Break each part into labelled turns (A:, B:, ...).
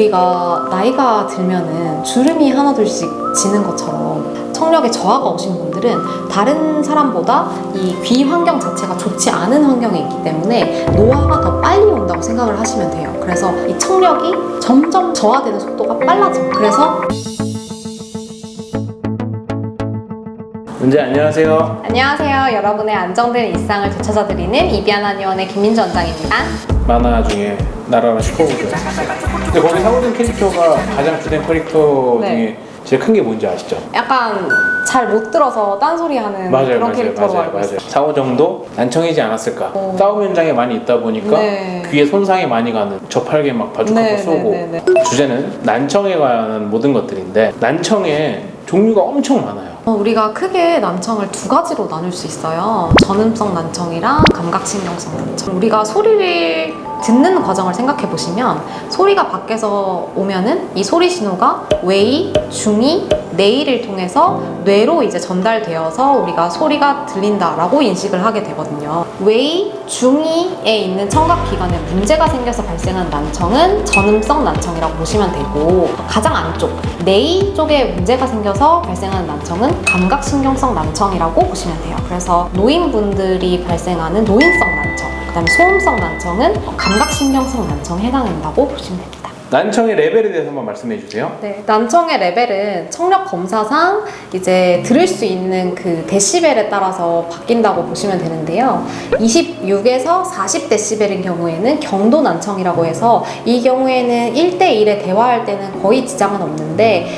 A: 우리가 나이가 들면은 주름이 하나둘씩 지는 것처럼 청력에 저하가 오신 분들은 다른 사람보다 이 귀 환경 자체가 좋지 않은 환경에 있기 때문에 노화가 더 빨리 온다고 생각을 하시면 돼요. 그래서 이 청력이 점점 저하되는 속도가 빨라져요. 그래서
B: 은재 안녕하세요.
A: 안녕하세요. 여러분의 안정된 일상을 되찾아드리는 이비안 한의원의 김민주 원장입니다.
B: 만화 중에 나라라 슈퍼보드. 근데 거기 사고된 캐릭터가 가장 주된 캐릭터
A: 네.
B: 중에 제일 큰 게 뭔지 아시죠?
A: 약간 잘 못 들어서 딴소리 하는 그런 캐릭터로 알고 있어요.
B: 사고정도 난청이지 않았을까?
A: 오.
B: 싸움 현장에 많이 있다 보니까
A: 네.
B: 귀에 손상이 많이 가는 저팔계 막 바주카고 쏘고. 주제는 난청에 관한 모든 것들인데 난청에 종류가 엄청 많아요.
A: 우리가 크게 난청을 두 가지로 나눌 수 있어요. 전음성 난청이랑 감각신경성 난청. 우리가 소리를 듣는 과정을 생각해 보시면 소리가 밖에서 오면은 이 소리 신호가 웨이, 중이, 내이를 통해서 뇌로 이제 전달되어서 우리가 소리가 들린다라고 인식을 하게 되거든요. 웨이, 중이에 있는 청각기관에 문제가 생겨서 발생한 난청은 전음성 난청이라고 보시면 되고, 가장 안쪽 내이 쪽에 문제가 생겨서 발생하는 난청은 감각신경성 난청이라고 보시면 돼요. 그래서 노인분들이 발생하는 노인성 난청, 그다음에 소음성 난청은 감각신경성 난청에 해당된다고 보시면 됩니다.
B: 난청의 레벨에 대해서 한번 말씀해 주세요.
A: 네, 난청의 레벨은 청력 검사상 이제 들을 수 있는 그 데시벨에 따라서 바뀐다고 보시면 되는데요. 26에서 40데시벨인 경우에는 경도 난청이라고 해서 이 경우에는 1대1에 대화할 때는 거의 지장은 없는데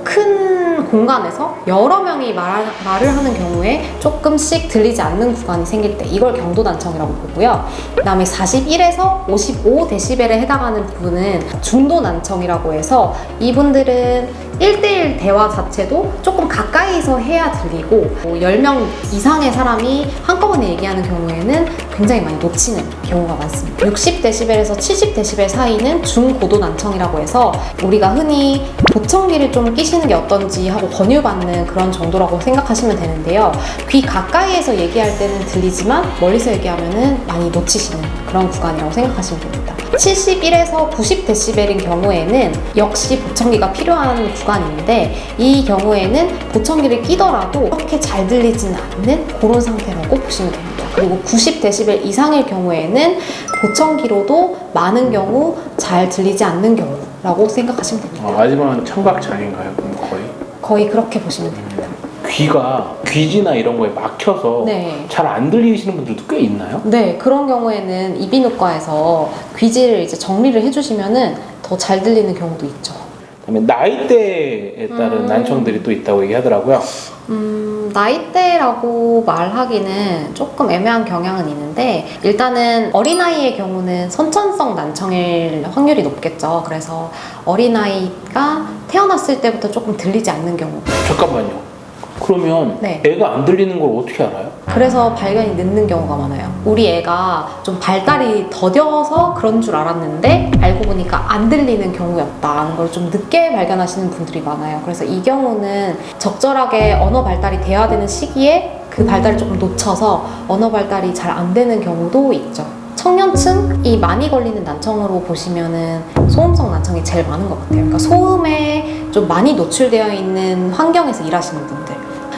A: 큰 공간에서 여러 명이 말을 하는 경우에 조금씩 들리지 않는 구간이 생길 때 이걸 경도 난청이라고 보고요. 그 다음에 41에서 55데시벨에 해당하는 부분은 중도 난청이라고 해서 이분들은 1대1 대화 자체도 조금 가까이서 해야 들리고 10명 이상의 사람이 한꺼번에 얘기하는 경우에는 굉장히 많이 놓치는 경우가 많습니다. 60데시벨에서 70데시벨 사이는 중고도 난청이라고 해서 우리가 흔히 보청기를 좀 끼시는 게 어떤지 하고 권유받는 그런 정도라고 생각하시면 되는데요. 귀 가까이에서 얘기할 때는 들리지만 멀리서 얘기하면은 많이 놓치시는 그런 구간이라고 생각하시면 됩니다. 71에서 90데시벨인 경우에는 역시 보청기가 필요한 구간인데 이 경우에는 보청기를 끼더라도 그렇게 잘 들리지는 않는 그런 상태라고 보시면 됩니다. 그리고 90데시벨 이상일 경우에는 보청기로도 많은 경우 잘 들리지 않는 경우라고 생각하시면 됩니다.
B: 마지막은 청각장애인가요? 그럼
A: 거의 그렇게 보시면 됩니다.
B: 귀가 귀지나 이런 거에 막혀서
A: 네.
B: 잘 안 들리시는 분들도 꽤 있나요?
A: 네, 그런 경우에는 이비인후과에서 귀지를 이제 정리를 해주시면은 더 잘 들리는 경우도 있죠.
B: 그다음에 나이대에 따른 난청들이 또 있다고 얘기하더라고요.
A: 나이대라고 말하기는 조금 애매한 경향은 있는데 일단은 어린아이의 경우는 선천성 난청일 확률이 높겠죠. 그래서 어린아이가 태어났을 때부터 조금 들리지 않는 경우.
B: 잠깐만요. 그러면
A: 네.
B: 애가 안 들리는 걸 어떻게 알아요?
A: 그래서 발견이 늦는 경우가 많아요. 우리 애가 좀 발달이 더뎌서 그런 줄 알았는데 알고 보니까 안 들리는 경우였다는 걸 좀 늦게 발견하시는 분들이 많아요. 그래서 이 경우는 적절하게 언어 발달이 돼야 되는 시기에 그 발달을 조금 놓쳐서 언어 발달이 잘 안 되는 경우도 있죠. 청년층이 많이 걸리는 난청으로 보시면은 소음성 난청이 제일 많은 것 같아요. 그러니까 소음에 좀 많이 노출되어 있는 환경에서 일하시는 분들.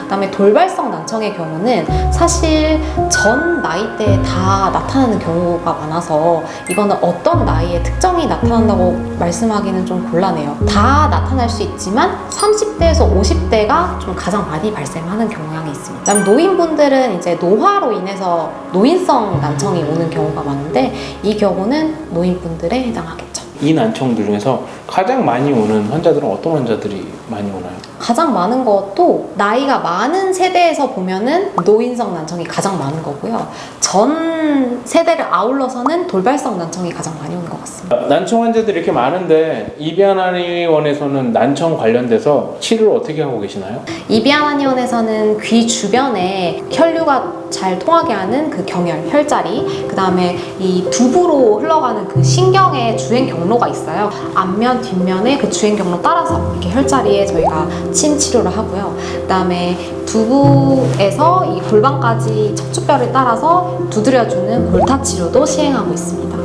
A: 그다음에 돌발성 난청의 경우는 사실 전 나이대에 다 나타나는 경우가 많아서 이거는 어떤 나이에 특정이 나타난다고 말씀하기는 좀 곤란해요. 다 나타날 수 있지만 30대에서 50대가 좀 가장 많이 발생하는 경향이 있습니다. 그다음 노인분들은 이제 노화로 인해서 노인성 난청이 오는 경우가 많은데 이 경우는 노인분들에 해당하겠죠.
B: 이 난청들 중에서 가장 많이 오는 환자들은 어떤 환자들이 많이 오나요?
A: 가장 많은 것도 나이가 많은 세대에서 보면은 노인성 난청이 가장 많은 거고요. 전 세대를 아울러서는 돌발성 난청이 가장 많이 오는 것 같습니다.
B: 난청 환자들이 이렇게 많은데 이비안 한의원에서는 난청 관련돼서 치료를 어떻게 하고 계시나요?
A: 이비안 한의원에서는 귀 주변에 혈류가 잘 통하게 하는 그 경혈, 혈자리, 그 다음에 이 두부로 흘러가는 그 신경의 주행 경로가 있어요. 앞면, 뒷면의 그 주행 경로 따라서 이렇게 혈자리에 저희가 침 치료를 하고요. 그 다음에 두부에서 이 골반까지 척추뼈를 따라서 두드려주는 골타 치료도 시행하고 있습니다.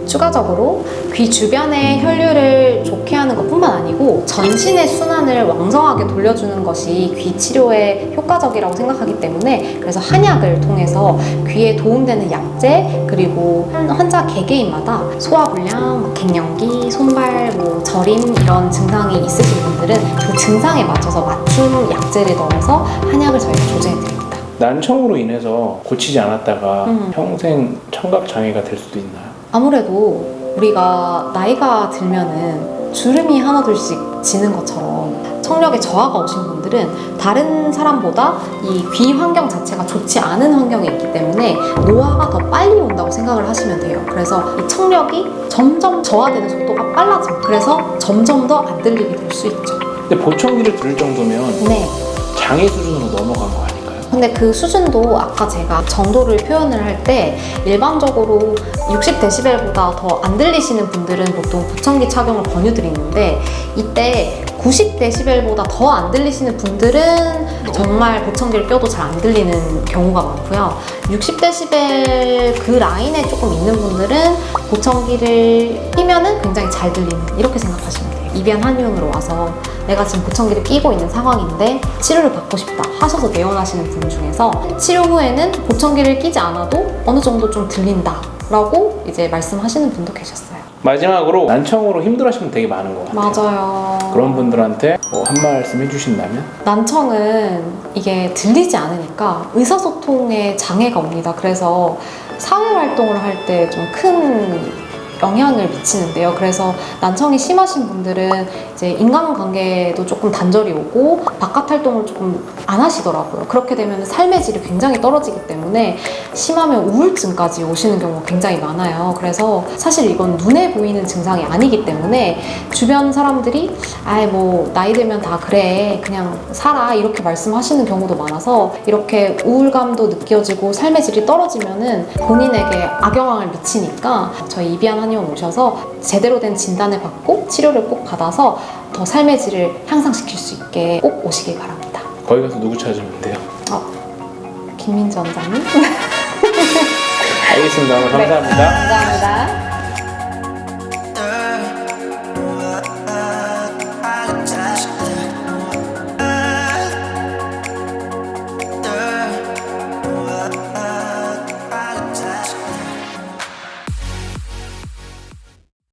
A: 추가적으로 귀 주변의 혈류를 그리고 전신의 순환을 왕성하게 돌려주는 것이 귀 치료에 효과적이라고 생각하기 때문에 그래서 한약을 통해서 귀에 도움되는 약재 그리고 환자 개개인마다 소화불량, 갱년기, 손발, 저림 이런 증상이 있으신 분들은 그 증상에 맞춰서 맞춤 약재를 넣어서 한약을 저희가 조제해드립니다.
B: 난청으로 인해서 고치지 않았다가 평생 청각 장애가 될 수도 있나요?
A: 아무래도 우리가 나이가 들면은 주름이 하나둘씩 지는 것처럼 청력에 저하가 오신 분들은 다른 사람보다 이 귀 환경 자체가 좋지 않은 환경에 있기 때문에 노화가 더 빨리 온다고 생각을 하시면 돼요. 그래서 이 청력이 점점 저하되는 속도가 빨라집니다. 그래서 점점 더 안 들리게 될 수 있죠.
B: 근데 보청기를 들을 정도면
A: 네.
B: 장애 수준으로 넘어간 거 아닐까요?
A: 근데 그 수준도 아까 제가 정도를 표현을 할 때 일반적으로 60dB보다 더 안 들리시는 분들은 보통 보청기 착용을 권유드리는데 이때 90dB보다 더 안 들리시는 분들은 정말 보청기를 껴도 잘 안 들리는 경우가 많고요. 60dB 그 라인에 조금 있는 분들은 보청기를 끼면은 굉장히 잘 들리는 이렇게 생각하시면 돼요. 이비한 한의원으로 와서 내가 지금 보청기를 끼고 있는 상황인데 치료를 받고 싶다 하셔서 내원하시는 분 중에서 치료 후에는 보청기를 끼지 않아도 어느 정도 좀 들린다 라고 이제 말씀하시는 분도 계셨어요.
B: 마지막으로 난청으로 힘들어하시는 분 되게 많은 것 같아요.
A: 맞아요.
B: 그런 분들한테 한 말씀 해주신다면?
A: 난청은 이게 들리지 않으니까 의사소통에 장애가 옵니다. 그래서 사회활동을 할 때 좀 큰 영향을 미치는데요. 그래서 난청이 심하신 분들은 이제 인간관계도 조금 단절이 오고 바깥 활동을 조금 안 하시더라고요. 그렇게 되면 삶의 질이 굉장히 떨어지기 때문에 심하면 우울증까지 오시는 경우가 굉장히 많아요. 그래서 사실 이건 눈에 보이는 증상이 아니기 때문에 주변 사람들이 나이 들면 다 그래 그냥 살아 이렇게 말씀하시는 경우도 많아서 이렇게 우울감도 느껴지고 삶의 질이 떨어지면은 본인에게 악영향을 미치니까 저희 이비한 한의원 오셔서 제대로 된 진단을 받고 치료를 꼭 받아서 더 삶의 질을 향상시킬 수 있게 꼭 오시길 바랍니다.
B: 거기 가서 누구 찾으면 돼요?
A: 김민지 원장님?
B: 알겠습니다. 오늘 감사합니다.
A: 감사합니다.